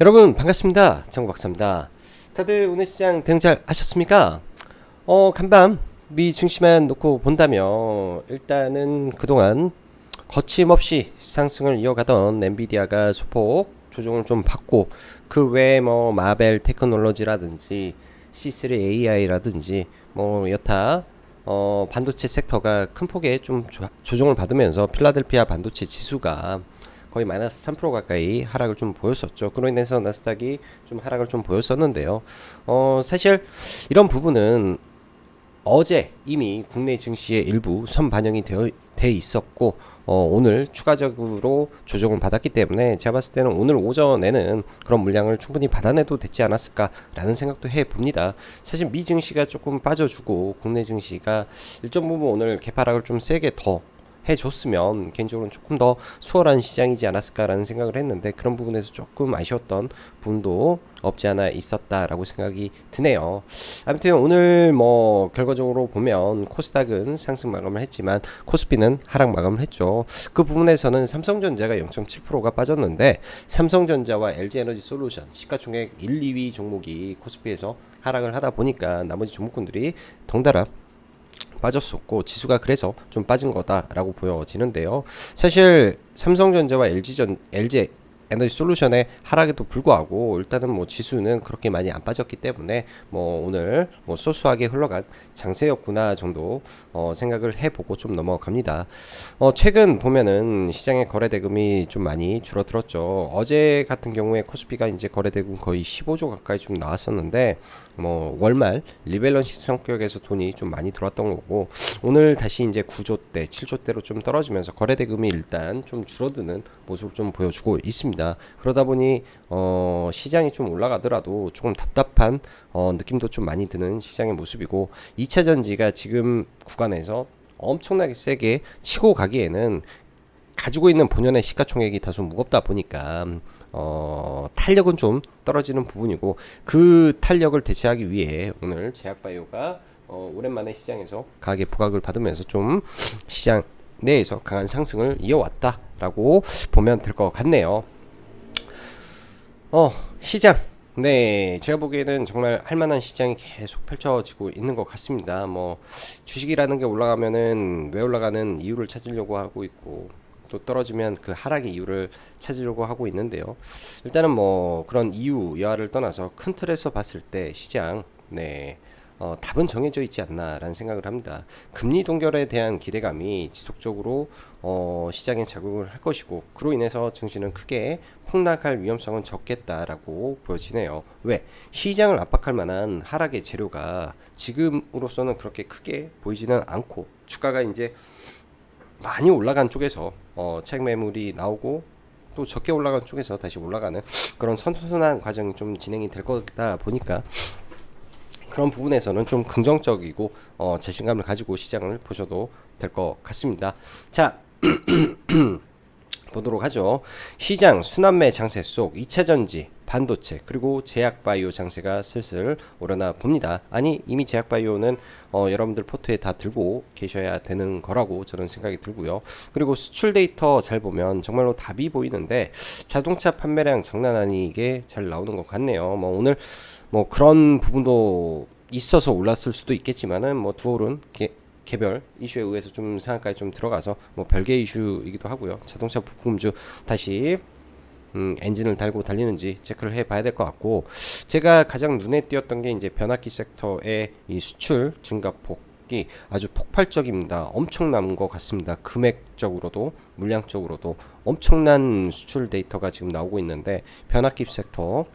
여러분 반갑습니다. 정박사입니다. 다들 오늘 시장 대응 잘 하셨습니까? 간밤 미 증시만 놓고 본다면 일단은 그동안 거침없이 상승을 이어가던 엔비디아가 소폭 조정을 좀 받고, 그 외에 뭐 마벨 테크놀로지라든지 C3 AI라든지 뭐 여타 반도체 섹터가 큰 폭의 좀 조정을 받으면서 필라델피아 반도체 지수가 거의 마이너스 3% 가까이 하락을 좀 보였었죠. 그로 인해서 나스닥이 좀 하락을 좀 보였었는데요. 사실 이런 부분은 어제 이미 국내 증시에 일부 선반영이 돼 있었고, 오늘 추가적으로 조정을 받았기 때문에 제가 봤을 때는 오늘 오전에는 그런 물량을 충분히 받아내도 됐지 않았을까라는 생각도 해봅니다. 사실 미 증시가 조금 빠져주고 국내 증시가 일정 부분 오늘 개파락을 좀 세게 더 해줬으면 개인적으로는 조금 더 수월한 시장이지 않았을까라는 생각을 했는데, 그런 부분에서 조금 아쉬웠던 부분도 없지 않아 있었다라고 생각이 드네요. 아무튼 오늘 뭐 결과적으로 보면 코스닥은 상승 마감을 했지만 코스피는 하락 마감을 했죠. 그 부분에서는 삼성전자가 0.7%가 빠졌는데, 삼성전자와 LG에너지솔루션 시가총액 1, 2위 종목이 코스피에서 하락을 하다 보니까 나머지 종목군들이 덩달아 빠졌었고, 지수가 그래서 좀 빠진 거다라고 보여지는데요. 사실 삼성전자와 LG 에너지 솔루션의 하락에도 불구하고 일단은 뭐 지수는 그렇게 많이 안 빠졌기 때문에 뭐 오늘 뭐 소소하게 흘러간 장세였구나 정도 생각을 해보고 좀 넘어갑니다. 최근 보면은 시장의 거래 대금이 좀 많이 줄어들었죠. 어제 같은 경우에 코스피가 이제 거래 대금 거의 15조 가까이 좀 나왔었는데, 뭐 월말 리밸런스 성격에서 돈이 좀 많이 들어왔던 거고, 오늘 다시 이제 9조대 7조대로 좀 떨어지면서 거래 대금이 일단 좀 줄어드는 모습을 좀 보여주고 있습니다. 그러다 보니 시장이 좀 올라가더라도 조금 답답한 느낌도 좀 많이 드는 시장의 모습이고, 2차 전지가 지금 구간에서 엄청나게 세게 치고 가기에는 가지고 있는 본연의 시가총액이 다소 무겁다 보니까 탄력은 좀 떨어지는 부분이고, 그 탄력을 대체하기 위해 오늘 제약바이오가 오랜만에 시장에서 강하게 부각을 받으면서 좀 시장 내에서 강한 상승을 이어왔다라고 보면 될 것 같네요. 시장. 네, 제가 보기에는 정말 할만한 시장이 계속 펼쳐지고 있는 것 같습니다. 뭐 주식이라는 게 올라가면은 왜 올라가는 이유를 찾으려고 하고 있고, 또 떨어지면 그 하락의 이유를 찾으려고 하고 있는데요. 일단은 뭐 그런 이유 여하를 떠나서 큰 틀에서 봤을 때 시장, 네, 답은 정해져 있지 않나라는 생각을 합니다. 금리 동결에 대한 기대감이 지속적으로 시장에 작용을 할 것이고, 그로 인해서 증시는 크게 폭락할 위험성은 적겠다라고 보여지네요. 왜? 시장을 압박할 만한 하락의 재료가 지금으로서는 그렇게 크게 보이지는 않고, 주가가 이제 많이 올라간 쪽에서 차익 매물이 나오고, 또 적게 올라간 쪽에서 다시 올라가는 그런 선순환 과정이 좀 진행이 될 거다 보니까, 그런 부분에서는 좀 긍정적이고 자신감을 가지고 시장을 보셔도 될 것 같습니다. 자, 보도록 하죠. 시장 순환매 장세 속 2차전지, 반도체, 그리고 제약바이오 장세가 슬슬 오려나 봅니다. 아니, 이미 제약바이오는 여러분들 포트에 다 들고 계셔야 되는 거라고 저는 생각이 들고요. 그리고 수출 데이터 잘 보면 정말로 답이 보이는데, 자동차 판매량 장난 아니게 잘 나오는 것 같네요. 뭐 오늘 뭐 그런 부분도 있어서 올랐을 수도 있겠지만은, 뭐 두올은 개별 이슈에 의해서 좀 상한가에 좀 들어가서 뭐 별개 이슈이기도 하고요. 자동차 부품주 다시 엔진을 달고 달리는지 체크를 해봐야 될 것 같고, 제가 가장 눈에 띄었던 게 이제 변압기 섹터의 이 수출 증가폭이 아주 폭발적입니다. 엄청난 것 같습니다. 금액적으로도 물량적으로도 엄청난 수출 데이터가 지금 나오고 있는데, 변압기 섹터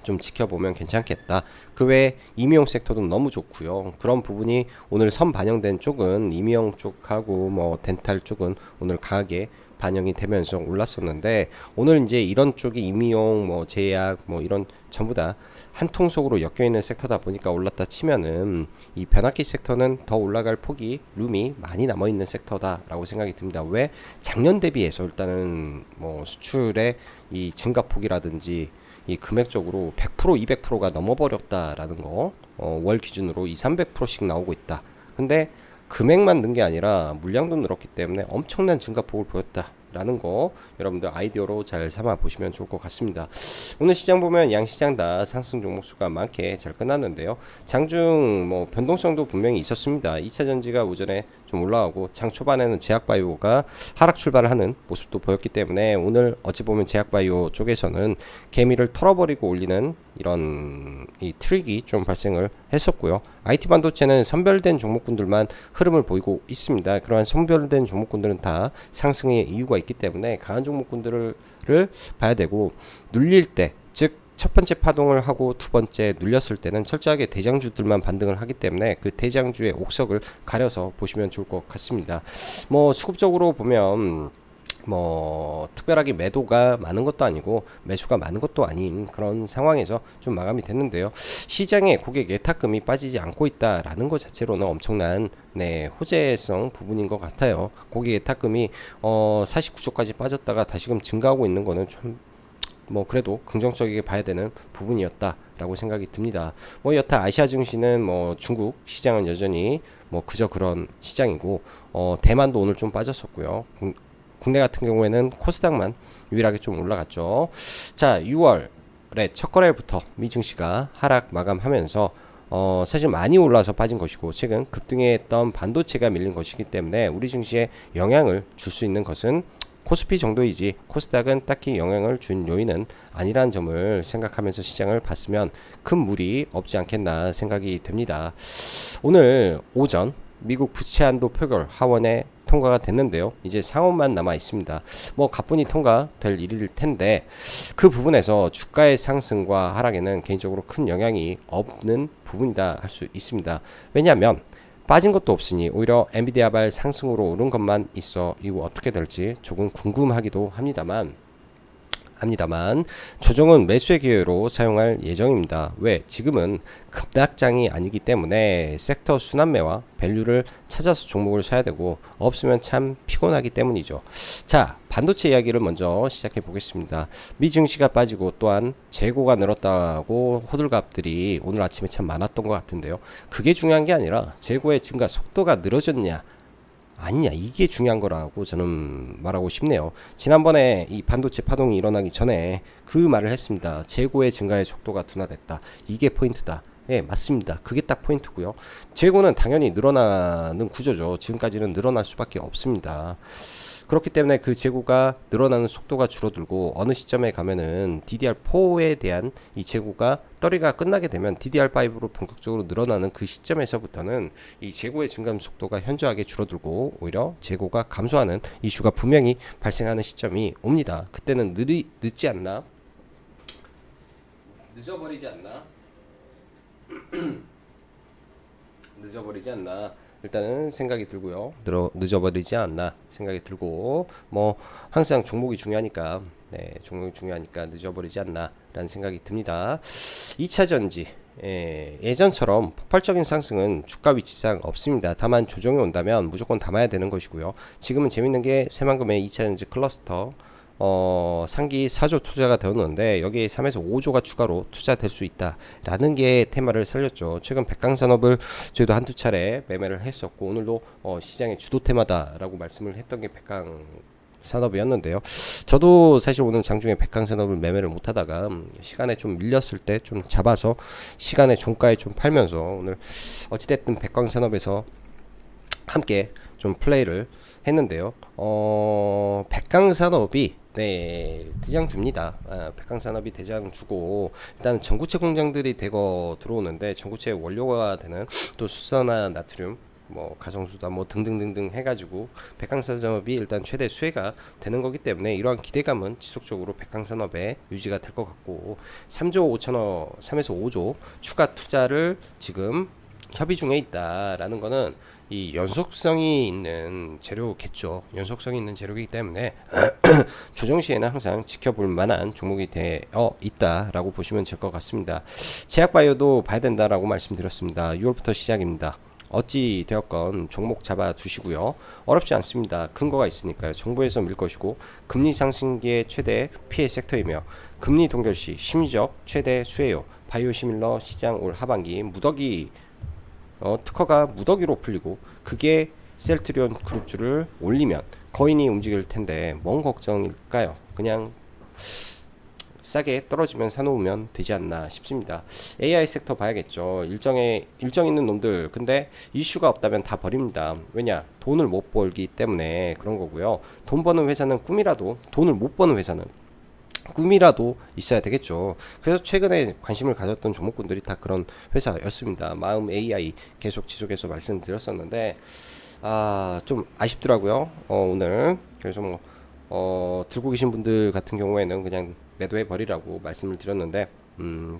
좀 지켜보면 괜찮겠다. 그 외에 임의용 섹터도 너무 좋고요. 그런 부분이 오늘 선 반영된 쪽은 임의용 쪽하고 뭐 덴탈 쪽은 오늘 강하게 반영이 되면서 올랐었는데, 오늘 이제 이런 쪽이 임의용, 뭐 제약, 뭐 이런 전부 다 한 통 속으로 엮여 있는 섹터다 보니까 올랐다 치면은 이 변압기 섹터는 더 올라갈 폭이 룸이 많이 남아 있는 섹터다라고 생각이 듭니다. 왜? 작년 대비해서 일단은 뭐 수출의 이 증가폭이라든지 이 금액적으로 100% 200%가 넘어버렸다라는 거, 월 기준으로 200~300%씩 나오고 있다. 근데 금액만 는 게 아니라 물량도 늘었기 때문에 엄청난 증가폭을 보였다 라는 거 여러분들 아이디어로 잘 삼아 보시면 좋을 것 같습니다. 오늘 시장 보면 양시장 다 상승 종목수가 많게 잘 끝났는데요. 장중 뭐 변동성도 분명히 있었습니다. 2차 전지가 오전에 좀 올라가고 장 초반에는 제약바이오가 하락 출발을 하는 모습도 보였기 때문에 오늘 어찌 보면 제약바이오 쪽에서는 개미를 털어버리고 올리는 이런 이 트릭이 좀 발생을 했었고요. IT 반도체는 선별된 종목군들만 흐름을 보이고 있습니다. 그러한 선별된 종목군들은 다 상승의 이유가 있기 때문에 강한 종목군들을 봐야 되고, 눌릴 때, 즉 첫 번째 파동을 하고 두 번째 눌렸을 때는 철저하게 대장주들만 반등을 하기 때문에 그 대장주의 옥석을 가려서 보시면 좋을 것 같습니다. 뭐 수급적으로 보면 뭐 특별하게 매도가 많은 것도 아니고 매수가 많은 것도 아닌 그런 상황에서 좀 마감이 됐는데요. 시장에 고객 예탁금이 빠지지 않고 있다라는 것 자체로는 엄청난 호재성 부분인 것 같아요. 고객 예탁금이 49조까지 빠졌다가 다시금 증가하고 있는 거는 좀 뭐 그래도 긍정적이게 봐야 되는 부분이었다라고 생각이 듭니다. 뭐 여타 아시아 증시는 뭐 중국 시장은 여전히 뭐 그저 그런 시장이고, 대만도 오늘 좀 빠졌었고요. 국내 같은 경우에는 코스닥만 유일하게 좀 올라갔죠. 자, 6월에 첫 거래일부터 미 증시가 하락 마감하면서 사실 많이 올라서 빠진 것이고, 최근 급등했던 반도체가 밀린 것이기 때문에 우리 증시에 영향을 줄 수 있는 것은 코스피 정도이지 코스닥은 딱히 영향을 준 요인은 아니라는 점을 생각하면서 시장을 봤으면 큰 무리 없지 않겠나 생각이 됩니다. 오늘 오전 미국 부채한도 표결 하원에 통과가 됐는데요. 이제 상원만 남아 있습니다. 뭐 가뿐히 통과될 일일 텐데 그 부분에서 주가의 상승과 하락에는 개인적으로 큰 영향이 없는 부분이다 할 수 있습니다. 왜냐하면 빠진 것도 없으니 오히려 엔비디아발 상승으로 오른 것만 있어 이거 어떻게 될지 조금 궁금하기도 합니다만 조정은 매수의 기회로 사용할 예정입니다. 왜? 지금은 급락장이 아니기 때문에 섹터 순환매와 밸류를 찾아서 종목을 사야 되고, 없으면 참 피곤하기 때문이죠. 자, 반도체 이야기를 먼저 시작해 보겠습니다. 미 증시가 빠지고 또한 재고가 늘었다고 호들갑들이 오늘 아침에 참 많았던 것 같은데요. 그게 중요한 게 아니라 재고의 증가 속도가 늘어졌냐 아니냐, 이게 중요한 거라고 저는 말하고 싶네요. 지난번에 이 반도체 파동이 일어나기 전에 그 말을 했습니다. 재고의 증가의 속도가 둔화됐다. 이게 포인트다. 예, 맞습니다. 그게 딱 포인트고요. 재고는 당연히 늘어나는 구조죠. 지금까지는 늘어날 수밖에 없습니다. 그렇기 때문에 그 재고가 늘어나는 속도가 줄어들고, 어느 시점에 가면은 DDR4에 대한 이 재고가 떨이가 끝나게 되면 DDR5로 본격적으로 늘어나는 그 시점에서부터는 이 재고의 증감 속도가 현저하게 줄어들고 오히려 재고가 감소하는 이슈가 분명히 발생하는 시점이 옵니다. 그때는 늦지 않나? 늦어버리지 않나? 늦어버리지 않나? 일단은 생각이 들고요. 늦어버리지 않나 생각이 들고, 뭐 항상 종목이 중요하니까, 종목이 중요하니까 늦어버리지 않나라는 생각이 듭니다. 2차 전지, 예전처럼 폭발적인 상승은 주가 위치상 없습니다. 다만 조정이 온다면 무조건 담아야 되는 것이고요. 지금은 재밌는 게 새만금의 2차 전지 클러스터 상기 4조 투자가 되었는데 여기에 3에서 5조가 추가로 투자될 수 있다라는 게 테마를 살렸죠. 최근 백강산업을 저희도 한두 차례 매매를 했었고, 오늘도 시장의 주도 테마다라고 말씀을 했던 게 백강산업이었는데요. 저도 사실 오늘 장중에 백강산업을 매매를 못하다가 시간에 좀 밀렸을 때 좀 잡아서 시간에 종가에 좀 팔면서 오늘 어찌됐든 백강산업에서 함께 좀 플레이를 했는데요. 백강산업이 대장주입니다. 백강산업이 대장주고, 일단 전구체 공장들이 대거 들어오는데 전구체 원료가 되는 또 수소나 나트륨, 뭐 가정수다 뭐 등등등등 해가지고 백강산업이 일단 최대 수혜가 되는 거기 때문에 이러한 기대감은 지속적으로 백강산업에 유지가 될 것 같고, 3조 5천억 3에서 5조 추가 투자를 지금 협의 중에 있다라는 거는 이 연속성이 있는 재료겠죠. 연속성이 있는 재료이기 때문에 조정 시에는 항상 지켜볼 만한 종목이 되어 있다라고 보시면 될 것 같습니다. 제약바이오도 봐야 된다라고 말씀드렸습니다. 6월부터 시작입니다. 어찌 되었건 종목 잡아 두시고요. 어렵지 않습니다. 근거가 있으니까요. 정부에서 밀 것이고, 금리 상승기의 최대 피해 섹터이며 금리 동결 시 심리적 최대 수혜요. 바이오시밀러 시장 올 하반기 무더기 특허가 무더기로 풀리고, 그게 셀트리온 그룹주를 올리면 거인이 움직일 텐데 뭔 걱정일까요? 그냥 싸게 떨어지면 사놓으면 되지 않나 싶습니다. AI 섹터 봐야겠죠. 일정 있는 놈들, 근데 이슈가 없다면 다 버립니다. 왜냐? 돈을 못 벌기 때문에 그런 거고요. 돈 버는 회사는 꿈이라도, 돈을 못 버는 회사는 꿈이라도 있어야 되겠죠. 그래서 최근에 관심을 가졌던 종목군들이 다 그런 회사였습니다. 마음 AI 계속 지속해서 말씀드렸었는데 좀 아쉽더라고요. 오늘 그래서 뭐 들고 계신 분들 같은 경우에는 그냥 매도해 버리라고 말씀을 드렸는데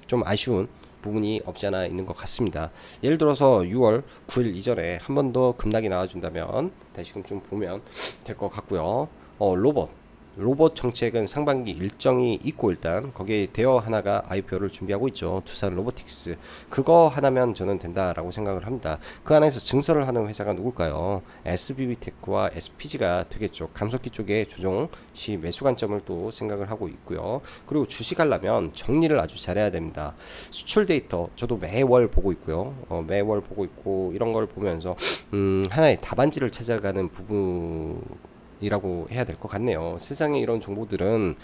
좀 아쉬운 부분이 없지 않아 있는 것 같습니다. 예를 들어서 6월 9일 이전에 한 번 더 급락이 나와준다면 다시금 좀 보면 될 것 같고요. 로봇 정책은 상반기 일정이 있고 일단 거기에 대어 하나가 IPO를 준비하고 있죠. 두산 로보틱스. 그거 하나면 저는 된다라고 생각을 합니다. 그 안에서 증설을 하는 회사가 누굴까요? SBB테크와 SPG가 되겠죠. 감속기 쪽에 조정 시 매수 관점을 또 생각을 하고 있고요. 그리고 주식하려면 정리를 아주 잘해야 됩니다. 수출 데이터 저도 매월 보고 있고요. 매월 보고 있고 이런 걸 보면서 하나의 답안지를 찾아가는 부분 이라고 해야 될 것 같네요. 세상에 이런 정보들은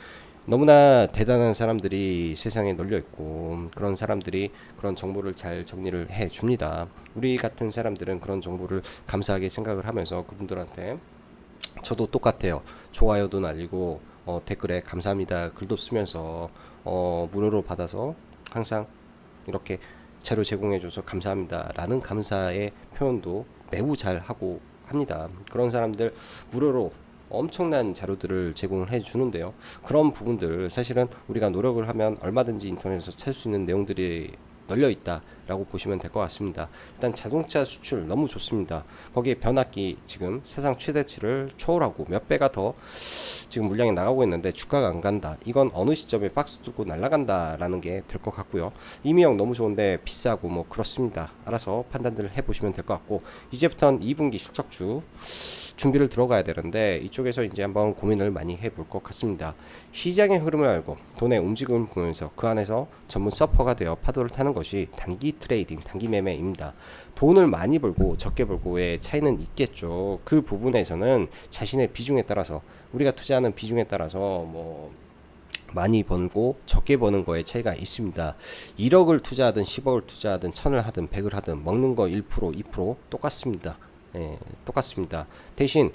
너무나 대단한 사람들이 세상에 널려 있고 그런 사람들이 그런 정보를 잘 정리를 해 줍니다. 우리 같은 사람들은 그런 정보를 감사하게 생각을 하면서 그분들한테 저도 똑같아요. 좋아요도 날리고 댓글에 감사합니다 글도 쓰면서 무료로 받아서 항상 이렇게 자료 제공해줘서 감사합니다 라는 감사의 표현도 매우 잘 하고 합니다. 그런 사람들 무료로 엄청난 자료들을 제공을 해 주는데요. 그런 부분들 사실은 우리가 노력을 하면 얼마든지 인터넷에서 찾을 수 있는 내용들이 널려 있다라고 보시면 될 것 같습니다. 일단 자동차 수출 너무 좋습니다. 거기에 변압기 지금 사상 최대치를 초월하고 몇 배가 더 지금 물량이 나가고 있는데 주가가 안 간다. 이건 어느 시점에 박스 뚫고 날아간다라는 게 될 것 같고요. 이미형 너무 좋은데 비싸고 뭐 그렇습니다. 알아서 판단들을 해보시면 될 것 같고 이제부터는 2분기 실적주 준비를 들어가야 되는데 이쪽에서 이제 한번 고민을 많이 해볼 것 같습니다. 시장의 흐름을 알고 돈의 움직임을 보면서 그 안에서 전문 서퍼가 되어 파도를 타는 것이 단기 트레이딩, 단기 매매입니다. 돈을 많이 벌고 적게 벌고의 차이는 있겠죠. 그 부분에서는 자신의 비중에 따라서 우리가 투자하는 비중에 따라서 뭐 많이 벌고 적게 버는 거에 차이가 있습니다. 1억을 투자하든 10억을 투자하든 1000을 하든 100을 하든 먹는 거 1%, 2% 똑같습니다. 똑같습니다. 대신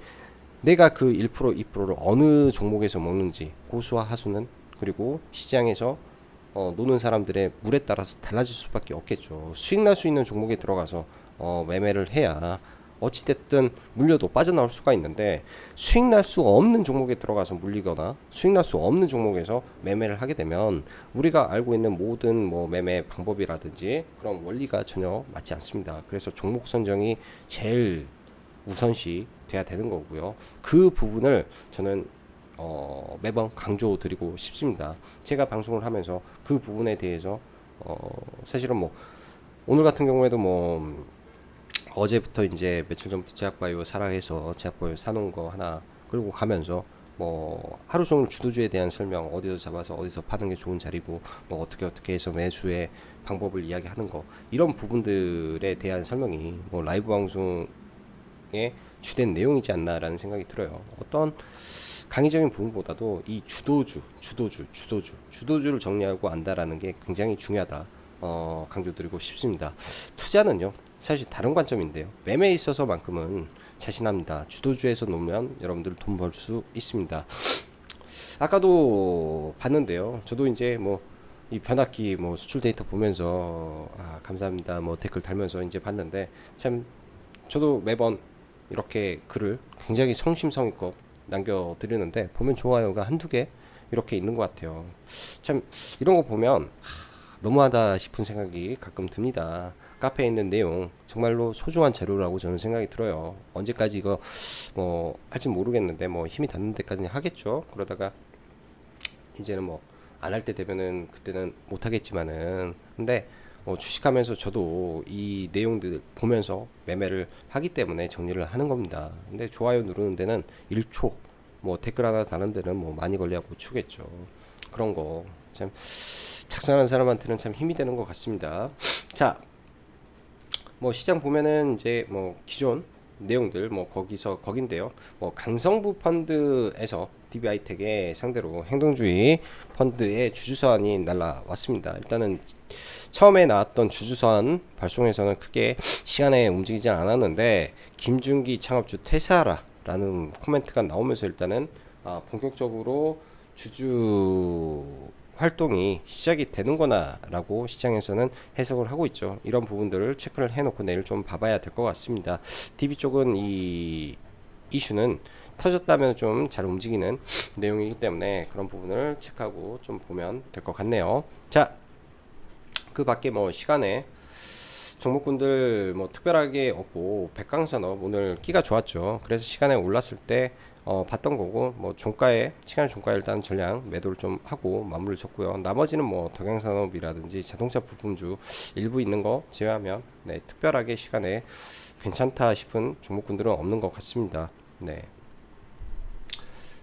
내가 그 1%, 2%를 어느 종목에서 먹는지 고수와 하수는 그리고 시장에서 노는 사람들의 물에 따라서 달라질 수밖에 없겠죠. 수익 날 수 있는 종목에 들어가서 매매를 해야 어찌됐든 물려도 빠져나올 수가 있는데 수익 날 수 없는 종목에 들어가서 물리거나 수익 날 수 없는 종목에서 매매를 하게 되면 우리가 알고 있는 모든 뭐 매매 방법이라든지 그런 원리가 전혀 맞지 않습니다. 그래서 종목 선정이 제일 우선시 돼야 되는 거고요. 그 부분을 저는 매번 강조드리고 싶습니다. 제가 방송을 하면서 그 부분에 대해서 사실은 뭐 오늘 같은 경우에도 뭐 어제부터 이제 며칠 전부터 제약바이오 사라 해서 제약바이오 사놓은 거 하나 끌고 가면서 뭐 하루 종일 주도주에 대한 설명 어디서 잡아서 어디서 파는 게 좋은 자리고 뭐 어떻게 해서 매수의 방법을 이야기하는 거 이런 부분들에 대한 설명이 뭐 라이브 방송의 주된 내용이지 않나라는 생각이 들어요. 어떤 강의적인 부분보다도 이 주도주를 정리하고 안다라는 게 굉장히 중요하다. 강조드리고 싶습니다. 투자는요 사실 다른 관점인데요. 매매에 있어서만큼은 자신합니다. 주도주에서 놓으면 여러분들 돈 벌 수 있습니다. 아까도 봤는데요. 저도 이제 뭐 이 변압기 뭐 수출 데이터 보면서 감사합니다 뭐 댓글 달면서 이제 봤는데 참 저도 매번 이렇게 글을 굉장히 성심성의껏 남겨드리는데 보면 좋아요가 한두 개 이렇게 있는 것 같아요. 참 이런 거 보면 너무하다 싶은 생각이 가끔 듭니다. 카페에 있는 내용 정말로 소중한 자료라고 저는 생각이 들어요. 언제까지 이거 뭐 할지 모르겠는데 뭐 힘이 닿는 데까지는 하겠죠. 그러다가 이제는 뭐 안 할 때 되면은 그때는 못 하겠지만은 근데 주식하면서 저도 이 내용들 보면서 매매를 하기 때문에 정리를 하는 겁니다. 근데 좋아요 누르는 데는 1초 뭐 댓글 하나 다는 데는 뭐 많이 걸려야 못 추겠죠. 그런 거 참 작성하는 사람한테는 참 힘이 되는 것 같습니다. 자, 뭐 시장 보면은 이제 뭐 기존 내용들 뭐 거긴데요. 뭐 강성부 펀드에서 DB하이텍의 상대로 행동주의 펀드의 주주서한이 날라왔습니다. 일단은 처음에 나왔던 주주서한 발송에서는 크게 시간에 움직이지 않았는데 김준기 창업주 퇴사하라라는 코멘트가 나오면서 일단은 본격적으로 주주 활동이 시작이 되는구나 라고 시장에서는 해석을 하고 있죠. 이런 부분들을 체크를 해놓고 내일 좀 봐봐야 될 것 같습니다. DB 쪽은 이 이슈는 터졌다면 좀 잘 움직이는 내용이기 때문에 그런 부분을 체크하고 좀 보면 될 것 같네요. 자, 그 밖에 뭐 시간에 종목군들 뭐 특별하게 없고 백강산업 오늘 끼가 좋았죠. 그래서 시간에 올랐을 때 봤던 거고 뭐 종가에 시간 종가에 일단 전량 매도를 좀 하고 마무리를 쳤고요. 나머지는 뭐 덕양산업이라든지 자동차 부품주 일부 있는 거 제외하면 네, 특별하게 시간에 괜찮다 싶은 종목군들은 없는 것 같습니다. 네.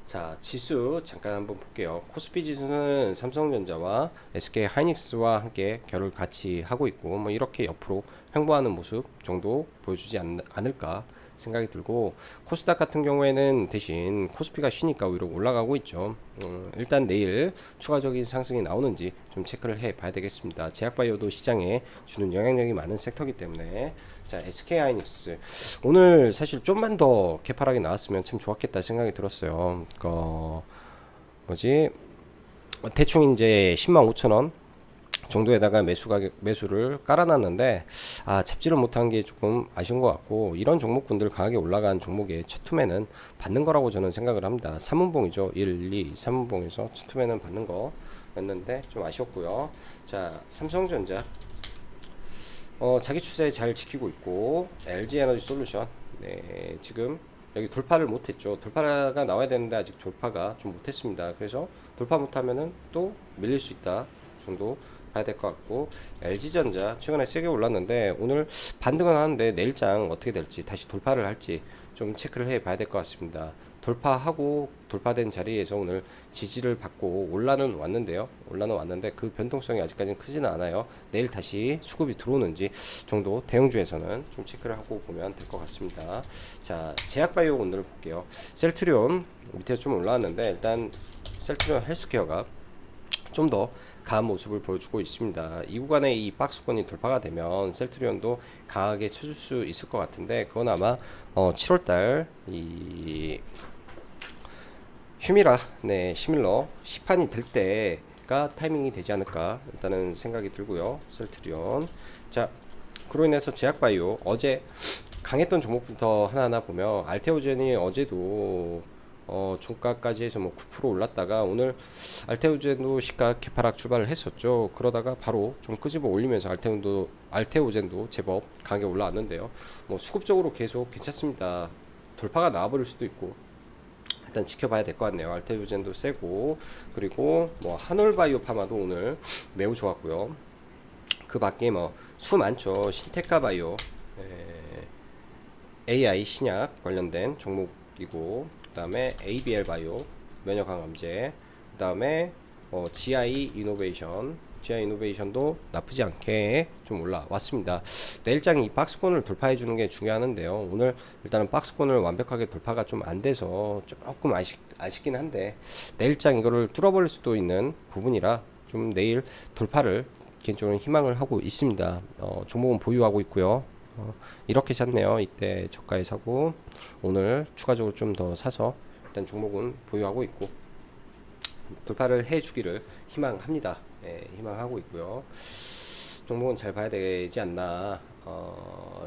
자, 지수 잠깐 한번 볼게요. 코스피 지수는 삼성전자와 SK 하이닉스와 함께 결을 같이 하고 있고 뭐 이렇게 옆으로 횡보하는 모습 정도 보여주지 않을까 생각이 들고, 코스닥 같은 경우에는 대신 코스피가 쉬니까 오히려 올라가고 있죠. 일단 내일 추가적인 상승이 나오는지 좀 체크를 해 봐야 되겠습니다. 제약바이오도 시장에 주는 영향력이 많은 섹터이기 때문에. 자, SK하이닉스 오늘 사실 좀만 더 개파락이 나왔으면 참 좋았겠다 생각이 들었어요. 뭐지, 대충 이제 105,000원 정도에다가 매수를 깔아놨는데 잡지를 못한 게 조금 아쉬운 것 같고, 이런 종목군들 강하게 올라간 종목의 첫 투매는 받는 거라고 저는 생각을 합니다. 3분봉이죠. 1, 2, 3분봉에서 첫 투매는 받는 거였는데 좀 아쉬웠고요. 자, 삼성전자 자기 추세 잘 지키고 있고, LG에너지 솔루션 네, 지금 여기 돌파를 못했죠. 돌파가 나와야 되는데 아직 돌파가 좀 못했습니다. 그래서 돌파 못하면은 또 밀릴 수 있다 정도 봐야 될 것 같고, LG전자 최근에 세게 올랐는데 오늘 반등은 하는데 내일장 어떻게 될지, 다시 돌파를 할지 좀 체크를 해 봐야 될 것 같습니다. 돌파하고 돌파된 자리에서 오늘 지지를 받고 올라는 왔는데 그 변동성이 아직까지는 크지는 않아요. 내일 다시 수급이 들어오는지 정도 대형주에서는 좀 체크를 하고 보면 될 것 같습니다. 자, 제약바이오 오늘 볼게요. 셀트리온 밑에 좀 올라왔는데 일단 셀트리온 헬스케어가 좀 더 강한 모습을 보여주고 있습니다. 이 구간에 이 박스권이 돌파가 되면 셀트리온도 강하게 쳐줄 수 있을 것 같은데, 그건 아마 7월달 이 휴미라 시밀러 시판이 될 때가 타이밍이 되지 않을까 일단은 생각이 들고요. 셀트리온. 자, 그로 인해서 제약바이오 어제 강했던 종목부터 하나하나 보면, 알테오젠이 어제도 종가까지 해서 뭐 9% 올랐다가 오늘 알테오젠도 시가 개파락 출발을 했었죠. 그러다가 바로 좀 끄집어 올리면서 알테오젠도 제법 강하게 올라왔는데요. 뭐 수급적으로 계속 괜찮습니다. 돌파가 나와버릴 수도 있고 일단 지켜봐야 될 것 같네요. 알테오젠도 세고, 그리고 뭐 한올바이오 파마도 오늘 매우 좋았고요. 그 밖에 뭐 수 많죠. 신테카바이오, AI 신약 관련된 종목이고, 그 다음에 ABL 바이오 면역 항암제, 그 다음에 GI 이노베이션도 나쁘지 않게 좀 올라왔습니다. 내일장 이 박스권을 돌파해 주는 게 중요하는데요. 오늘 일단은 박스권을 완벽하게 돌파가 좀 안 돼서 조금 아쉽긴 한데, 내일장 이거를 뚫어버릴 수도 있는 부분이라 좀 내일 돌파를 개인적으로 희망을 하고 있습니다. 종목은 보유하고 있고요. 이렇게 샀네요. 이때 저가에 사고 오늘 추가적으로 좀 더 사서 일단 종목은 보유하고 있고 돌파를 해주기를 희망합니다. 희망하고 있고요. 종목은 잘 봐야 되지 않나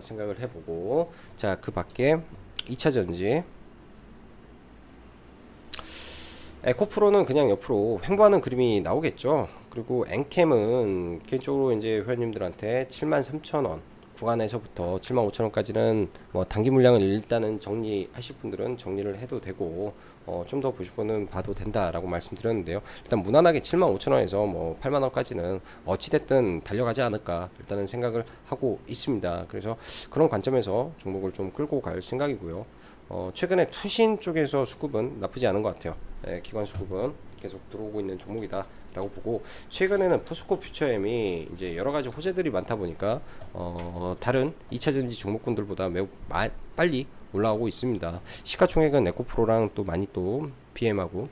생각을 해보고, 자, 그 밖에 2차전지 에코프로는 그냥 옆으로 횡보하는 그림이 나오겠죠. 그리고 엔캠은 개인적으로 이제 회원님들한테 73,000원 구간에서부터 75,000원까지는 뭐 단기 물량을 일단은 정리하실 분들은 정리를 해도 되고, 좀 더 보실 분은 봐도 된다라고 말씀드렸는데요. 일단 무난하게 75,000원에서 뭐 8만원까지는 어찌됐든 달려가지 않을까 일단은 생각을 하고 있습니다. 그래서 그런 관점에서 종목을 좀 끌고 갈 생각이고요. 최근에 투신 쪽에서 수급은 나쁘지 않은 것 같아요. 기관 수급은 계속 들어오고 있는 종목이다 라고 보고, 최근에는 포스코 퓨처엠이 이제 여러 가지 호재들이 많다 보니까 다른 2차전지 종목군들보다 매우 빨리 올라오고 있습니다. 시가총액은 에코프로랑 또 많이 또 BM하고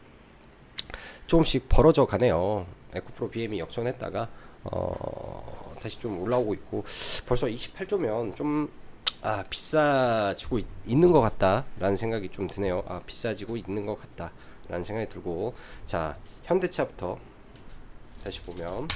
조금씩 벌어져 가네요. 에코프로 BM이 역전했다가 다시 좀 올라오고 있고, 벌써 28조면 좀 비싸지고 있는 것 같다라는 생각이 좀 드네요. 비싸지고 있는 것 같다라는 생각이 들고, 자, 현대차부터 다시 보면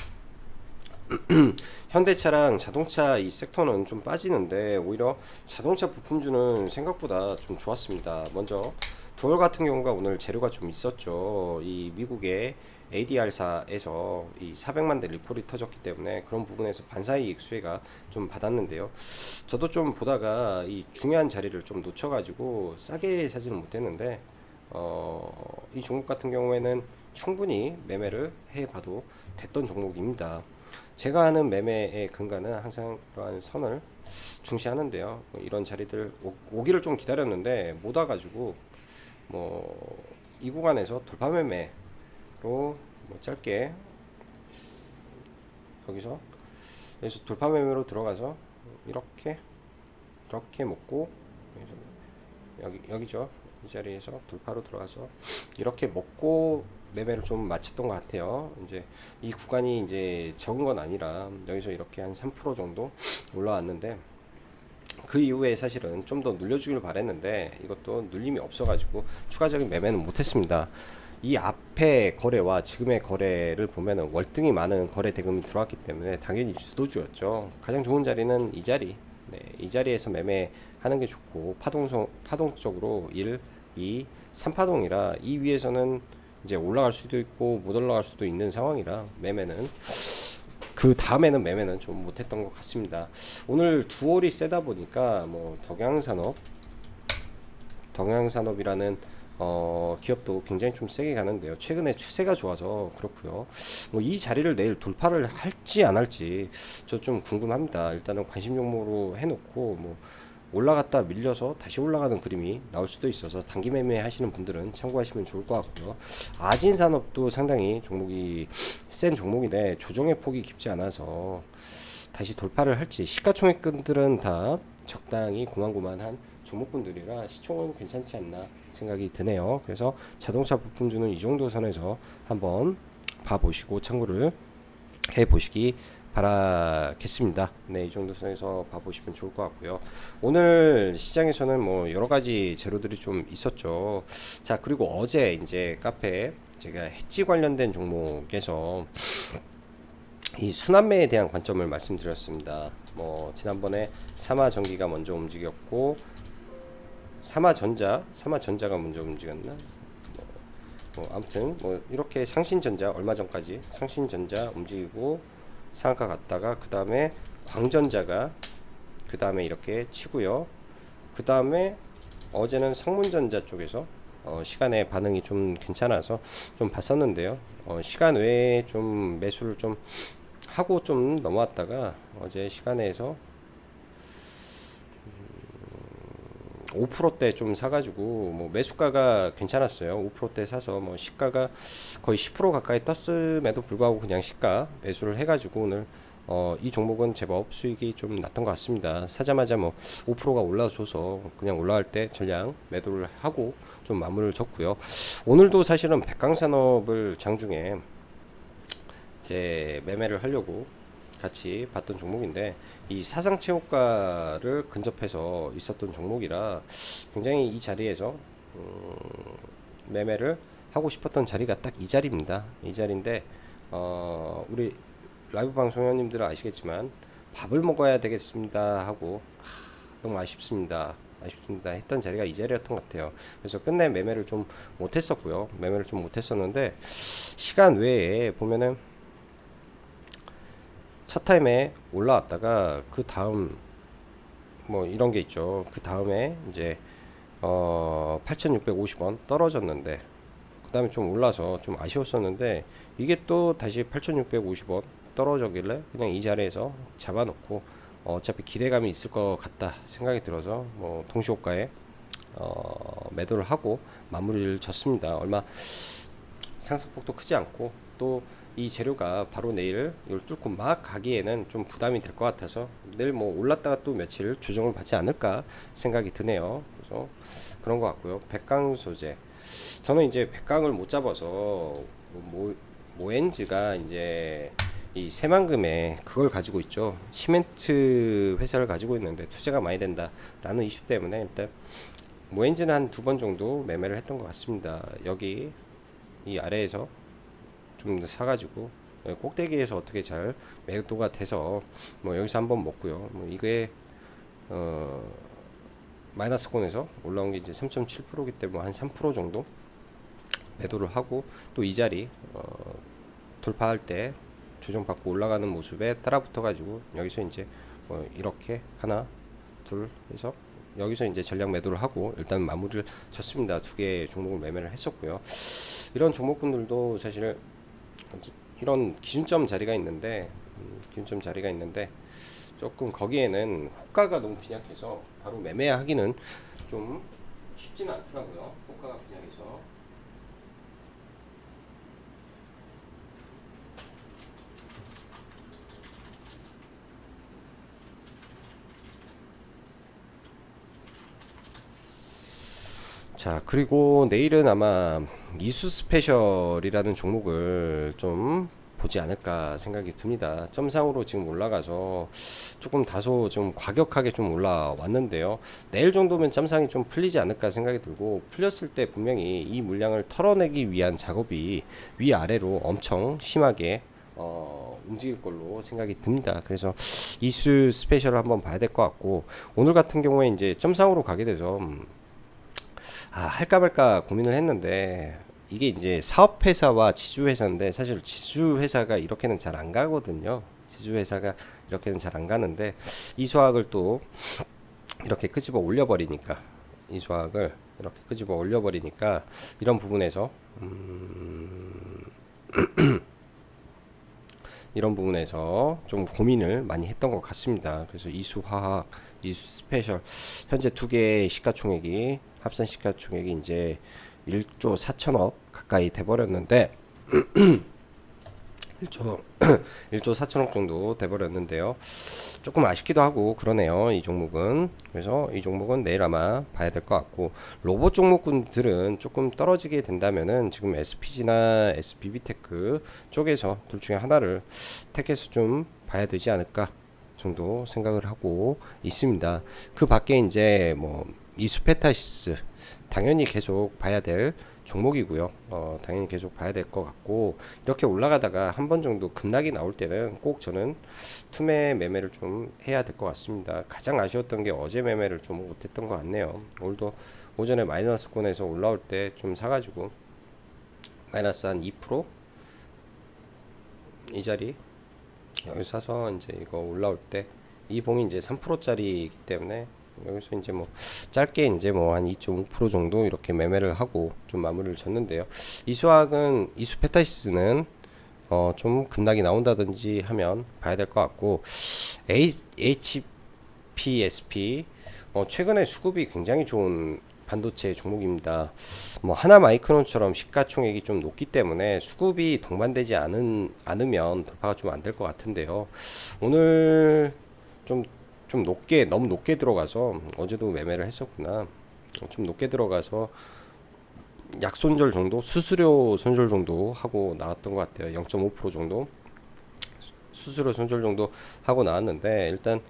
현대차랑 자동차 이 섹터는 좀 빠지는데, 오히려 자동차 부품주는 생각보다 좀 좋았습니다. 먼저 도열 같은 경우가 오늘 재료가 좀 있었죠. 이 미국의 ADR사에서 이 400만 대 리콜이 터졌기 때문에 그런 부분에서 반사이익 수혜가 좀 받았는데요. 저도 좀 보다가 이 중요한 자리를 좀 놓쳐가지고 싸게 사지는 못했는데, 이 종목 같은 경우에는 충분히 매매를 해봐도 됐던 종목입니다. 제가 하는 매매의 근간은 항상 이러한 선을 중시하는데요. 이런 자리들 오기를 좀 기다렸는데 못 와가지고 이 구간에서 돌파 매매로 짧게 여기서 돌파 매매로 들어가서 이렇게 먹고, 여기죠. 이 자리에서 돌파로 들어가서 이렇게 먹고 매매를 좀 마쳤던 것 같아요. 이제 이 구간이 이제 적은 건 아니라 여기서 이렇게 한 3% 정도 올라왔는데, 그 이후에 사실은 좀 더 눌려주길 바랬는데 이것도 눌림이 없어가지고 추가적인 매매는 못했습니다. 이 앞에 거래와 지금의 거래를 보면은 월등히 많은 거래 대금이 들어왔기 때문에 당연히 주도주였죠. 가장 좋은 자리는 이 자리, 이 자리에서 매매하는 게 좋고, 파동적으로 1, 2, 3파동이라 이 위에서는 이제 올라갈 수도 있고 못 올라갈 수도 있는 상황이라 매매는, 그 다음에는 매매는 좀 못했던 것 같습니다. 오늘 두월이 세다 보니까 덕양산업이라는 기업도 굉장히 좀 세게 가는데요. 최근에 추세가 좋아서 그렇고요. 이 자리를 내일 돌파를 할지 안 할지 저 좀 궁금합니다. 일단은 관심 종목으로 해놓고 올라갔다 밀려서 다시 올라가는 그림이 나올 수도 있어서 단기 매매 하시는 분들은 참고하시면 좋을 것 같고요. 아진산업도 상당히 종목이 센 종목인데 조정의 폭이 깊지 않아서 다시 돌파를 할지, 시가총액들은 다 적당히 고만고만한 종목군들이라 시총은 괜찮지 않나 생각이 드네요. 그래서 자동차 부품주는 이 정도 선에서 한번 봐보시고 참고를 해보시기 바라겠습니다. 이 정도 선에서 봐보시면 좋을 것 같고요. 오늘 시장에서는 여러 가지 재료들이 좀 있었죠. 자, 그리고 어제 이제 카페 제가 해지 관련된 종목에서 이 순환매에 대한 관점을 말씀드렸습니다. 지난번에 삼화전기가 먼저 움직였고, 삼화전자가 먼저 움직였나? 아무튼 이렇게 상신전자, 얼마 전까지 상신전자 움직이고 상한가 갔다가 그 다음에 광전자가 그 다음에 이렇게 치고요. 그 다음에 어제는 성문전자 쪽에서 시간의 반응이 좀 괜찮아서 좀 봤었는데요. 시간 외에 좀 매수를 좀 하고 좀 넘어왔다가 어제 시간에서 5%대 좀 사가지고 매수가가 괜찮았어요. 5%대 사서 시가가 거의 10% 가까이 떴음에도 불구하고 그냥 시가 매수를 해가지고 오늘 이 종목은 제법 수익이 좀 났던 것 같습니다. 사자마자 5%가 올라줘서 그냥 올라갈 때 전량 매도를 하고 좀 마무리를 졌고요. 오늘도 사실은 백강산업을 장중에 제 매매를 하려고 같이 봤던 종목인데, 이 사상체육과를 근접해서 있었던 종목이라 굉장히 이 자리에서 매매를 하고 싶었던 자리가 딱 이 자리입니다. 이 자리인데 우리 라이브 방송위원님들은 아시겠지만 밥을 먹어야 되겠습니다 하고 너무 아쉽습니다 했던 자리가 이 자리였던 것 같아요. 그래서 끝내 매매를 좀 못했었고요. 매매를 좀 못했었는데, 시간 외에 보면은 첫 타임에 올라왔다가 그 다음 이런 게 있죠. 그 다음에 이제 8,650원 떨어졌는데 그 다음에 좀 올라서 좀 아쉬웠었는데, 이게 또 다시 8,650원 떨어졌길래 그냥 이 자리에서 잡아놓고 어차피 기대감이 있을 것 같다 생각이 들어서 동시호가에 매도를 하고 마무리를 졌습니다. 얼마 상승폭도 크지 않고 또 이 재료가 바로 내일 이걸 뚫고 막 가기에는 좀 부담이 될 것 같아서 내일 뭐 올랐다가 또 며칠 조정을 받지 않을까 생각이 드네요. 그래서 그런 것 같고요. 백강 소재, 저는 이제 백강을 못 잡아서 모엔즈가 이제 이 새만금에 그걸 가지고 있죠. 시멘트 회사를 가지고 있는데 투자가 많이 된다라는 이슈 때문에 일단 모엔즈는 한 두 번 정도 매매를 했던 것 같습니다. 여기 이 아래에서 좀 사가지고 꼭대기에서 어떻게 잘 매도가 돼서 뭐 여기서 한번 먹고요. 뭐 이게 마이너스권에서 올라온 게 이제 3.7%이기 때문에 한 3% 정도 매도를 하고 또 이 자리 돌파할 때 조정받고 올라가는 모습에 따라붙어 가지고 여기서 이제 이렇게 하나 둘 해서 여기서 이제 전략 매도를 하고 일단 마무리를 쳤습니다. 두 개의 종목을 매매를 했었고요. 이런 종목분들도 사실 이런 기준점 자리가 있는데 조금 거기에는 호가가 너무 빈약해서 바로 매매하기는 좀 쉽지는 않더라고요. 호가가 빈약해서. 자, 그리고 내일은 아마 이수 스페셜이라는 종목을 좀 보지 않을까 생각이 듭니다. 점상으로 지금 올라가서 조금 다소 좀 과격하게 좀 올라왔는데요. 내일 정도면 점상이 좀 풀리지 않을까 생각이 들고, 풀렸을 때 분명히 이 물량을 털어내기 위한 작업이 위아래로 엄청 심하게 움직일 걸로 생각이 듭니다. 그래서 이수 스페셜을 한번 봐야 될 것 같고, 오늘 같은 경우에 이제 점상으로 가게 돼서 할까 말까 고민을 했는데, 이게 이제 사업회사와 지주회사인데 사실 지주회사가 이렇게는 잘 안 가거든요. 지주회사가 이렇게는 잘 안 가는데 이 수학을 또 이렇게 끄집어 올려버리니까, 이 수학을 이렇게 끄집어 올려버리니까 이런 부분에서 이런 부분에서 좀 고민을 많이 했던 것 같습니다. 그래서 이수화학, 이수스페셜 현재 두 개의 시가총액이 합산 시가총액이 이제 1조 4천억 가까이 돼버렸는데 1조 1조 4천억 정도 돼버렸는데요. 조금 아쉽기도 하고 그러네요. 이 종목은. 그래서 이 종목은 내일 아마 봐야 될 것 같고, 로봇 종목군들은 조금 떨어지게 된다면은 지금 SPG나 SBB테크 쪽에서 둘 중에 하나를 택해서 좀 봐야 되지 않을까 정도 생각을 하고 있습니다. 그 밖에 이제 뭐 이수페타시스 당연히 계속 봐야 될 종목이고요. 당연히 계속 봐야 될 것 같고, 이렇게 올라가다가 한 번 정도 급락이 나올 때는 꼭 저는 투매 매매를 좀 해야 될 것 같습니다. 가장 아쉬웠던 게 어제 매매를 좀 못했던 것 같네요. 오늘도 오전에 마이너스권에서 올라올 때 좀 사가지고 마이너스 한 2%? 이 자리 여기 사서 이제 이거 올라올 때 이 봉이 이제 3%짜리이기 때문에 여기서 이제 뭐 짧게 이제 뭐 한 2.5% 정도 이렇게 매매를 하고 좀 마무리를 졌는데요. 이수학은 이수페타시스는 좀 급락이 나온다든지 하면 봐야 될 것 같고, HPSP 최근에 수급이 굉장히 좋은 반도체 종목입니다. 뭐 하나 마이크론처럼 시가총액이 좀 높기 때문에 수급이 동반되지 않으면 돌파가 좀 안 될 것 같은데요. 오늘 좀 높게, 너무 높게 들어가서, 어제도 매매를 했었구나. 좀 높게 들어가서 약손절 정도, 수수료 손절 정도 하고 나왔던 것 같아요. 0.5% 정도 수수료 손절 정도 하고 나왔는데, 일단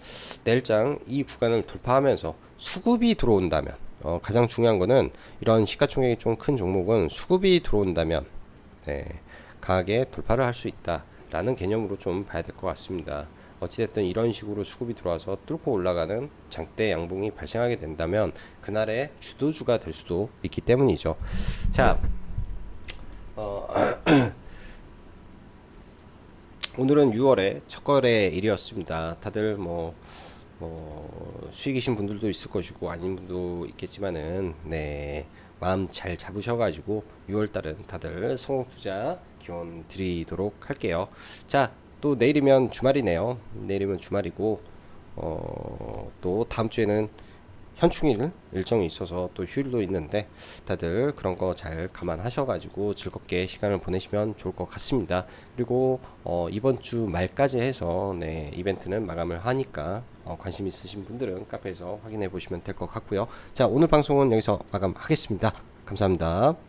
내일장 이 구간을 돌파하면서 수급이 들어온다면, 가장 중요한 거는 이런 시가총액이 좀 큰 종목은 수급이 들어온다면 강하게 돌파를 할 수 있다라는 개념으로 좀 봐야 될 것 같습니다. 어찌됐든 이런 식으로 수급이 들어와서 뚫고 올라가는 장대 양봉이 발생하게 된다면 그날의 주도주가 될 수도 있기 때문이죠. 자, 오늘은 6월의 첫 거래일이었습니다. 다들 뭐 수익이신 분들도 있을 것이고 아닌 분도 있겠지만은 마음 잘 잡으셔가지고 6월달은 다들 성공 투자 기원 드리도록 할게요. 자, 또 내일이면 주말이네요. 내일이면 주말이고 또 다음 주에는 현충일 일정이 있어서 또 휴일도 있는데 다들 그런 거 잘 감안하셔가지고 즐겁게 시간을 보내시면 좋을 것 같습니다. 그리고 이번 주 말까지 해서 네, 이벤트는 마감을 하니까 관심 있으신 분들은 카페에서 확인해 보시면 될 것 같고요. 자, 오늘 방송은 여기서 마감하겠습니다. 감사합니다.